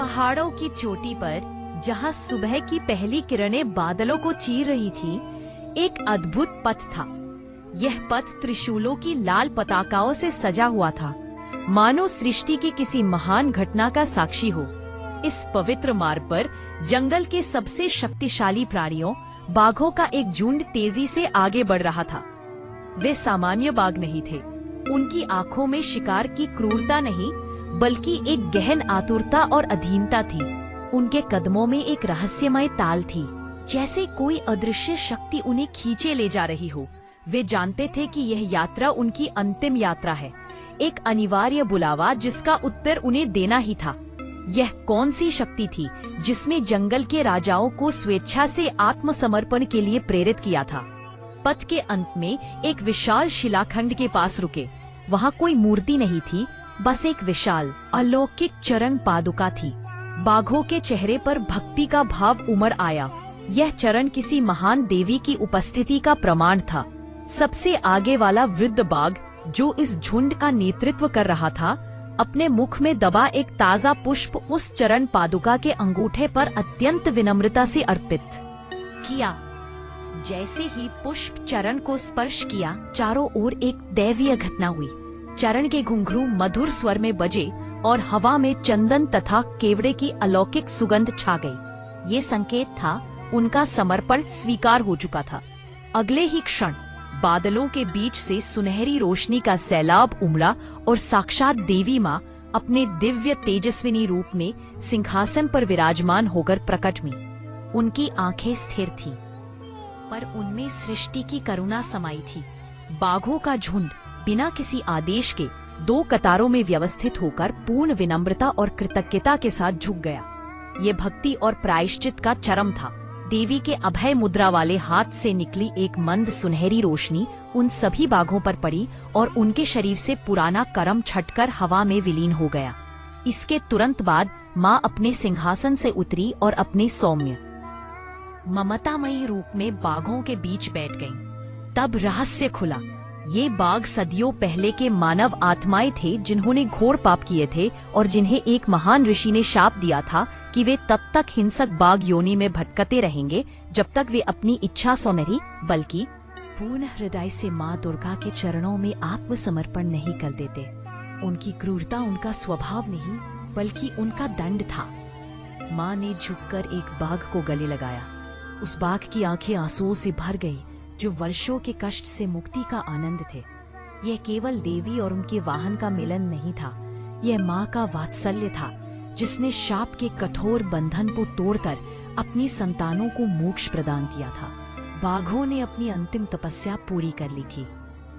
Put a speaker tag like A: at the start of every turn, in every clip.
A: पहाड़ों की चोटी पर, जहाँ सुबह की पहली किरणें बादलों को चीर रही थी, एक अद्भुत पथ था। यह पथ त्रिशूलों की लाल पताकाओं से सजा हुआ था, मानो सृष्टि की किसी महान घटना का साक्षी हो। इस पवित्र मार्ग पर जंगल के सबसे शक्तिशाली प्राणियों, बाघों का एक झुंड तेजी से आगे बढ़ रहा था। वे सामान्य बाघ नहीं थे। उनकी आंखों में शिकार की क्रूरता नहीं, बल्कि एक गहन आतुरता और अधीनता थी। उनके कदमों में एक रहस्यमय ताल थी, जैसे कोई अदृश्य शक्ति उन्हें खींचे ले जा रही हो। वे जानते थे कि यह यात्रा उनकी अंतिम यात्रा है, एक अनिवार्य बुलावा जिसका उत्तर उन्हें देना ही था। यह कौन सी शक्ति थी जिसने जंगल के राजाओं को स्वेच्छा से आत्मसमर्पण के लिए प्रेरित किया था? पथ के अंत में एक विशाल शिलाखंड के पास रुके। वहाँ कोई मूर्ति नहीं थी, बस एक विशाल अलौकिक चरण पादुका थी। बाघों के चेहरे पर भक्ति का भाव उमड़ आया। यह चरण किसी महान देवी की उपस्थिति का प्रमाण था। सबसे आगे वाला वृद्ध बाघ, जो इस झुंड का नेतृत्व कर रहा था, अपने मुख में दबा एक ताजा पुष्प उस चरण पादुका के अंगूठे पर अत्यंत विनम्रता से अर्पित किया। जैसे ही पुष्प चरण को स्पर्श किया, चारों ओर एक दैवीय घटना हुई। चरण के घुंघरू मधुर स्वर में बजे और हवा में चंदन तथा केवड़े की अलौकिक सुगंध छा गई। ये संकेत था उनका समर्पण स्वीकार हो चुका था। अगले ही क्षण बादलों के बीच से सुनहरी रोशनी का सैलाब उमड़ा और साक्षात देवी माँ अपने दिव्य तेजस्विनी रूप में सिंहासन पर विराजमान होकर प्रकट हुई। उनकी आंखें स्थिर थीं, पर उनमें सृष्टि की करुणा समाई थी। बाघों का झुंड बिना किसी आदेश के दो कतारों में व्यवस्थित होकर पूर्ण विनम्रता और कृतज्ञता के साथ झुक गया। ये भक्ति और प्रायश्चित का चरम था। देवी के अभय मुद्रा वाले हाथ से निकली एक मंद सुनहरी रोशनी उन सभी बाघों पर पड़ी और उनके शरीर से पुराना कर्म छटकर हवा में विलीन हो गया। इसके तुरंत बाद माँ अपने सिंहासन से उतरी और अपने सौम्य ममतामयी रूप में बाघों के बीच बैठ गईं। तब रहस्य खुला। ये बाघ सदियों पहले के मानव आत्माएं थे, जिन्होंने घोर पाप किए थे और जिन्हें एक महान ऋषि ने शाप दिया था कि वे तब तक हिंसक बाघ योनि में भटकते रहेंगे जब तक वे अपनी इच्छा से नहीं, बल्कि पूर्ण हृदय से माँ दुर्गा के चरणों में आत्मसमर्पण नहीं कर देते। उनकी क्रूरता उनका स्वभाव नहीं, बल्कि उनका दंड था। माँ ने झुककर एक बाघ को गले लगाया। उस बाघ की आंखें आंसुओं से भर गई, जो वर्षों के कष्ट से मुक्ति का आनंद थे। यह केवल देवी और उनके वाहन का मिलन नहीं था, यह माँ का वात्सल्य था, जिसने शाप के कठोर बंधन को तोड़कर अपनी संतानों को मोक्ष प्रदान किया था। बाघों ने अपनी अंतिम तपस्या पूरी कर ली थी।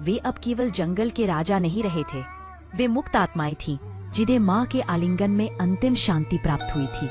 A: वे अब केवल जंगल के राजा नहीं रहे थे, वे मुक्त आत्माएं थीं, जिन्हें माँ के आलिंगन में अंतिम शांति प्राप्त हुई थी।